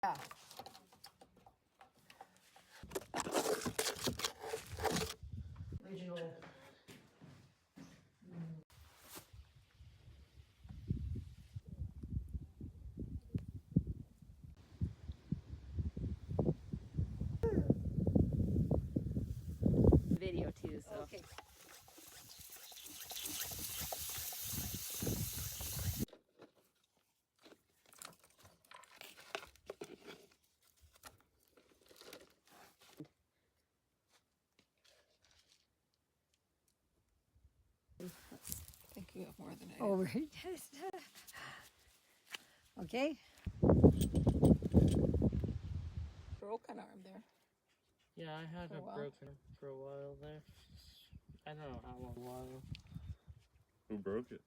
Yeah. Original. Video too, so. Okay. I think you have more than I do. Oh, right. Okay. Broken arm there. Yeah, I had For a a while. broken for a while there. I don't know how long. Who broke it?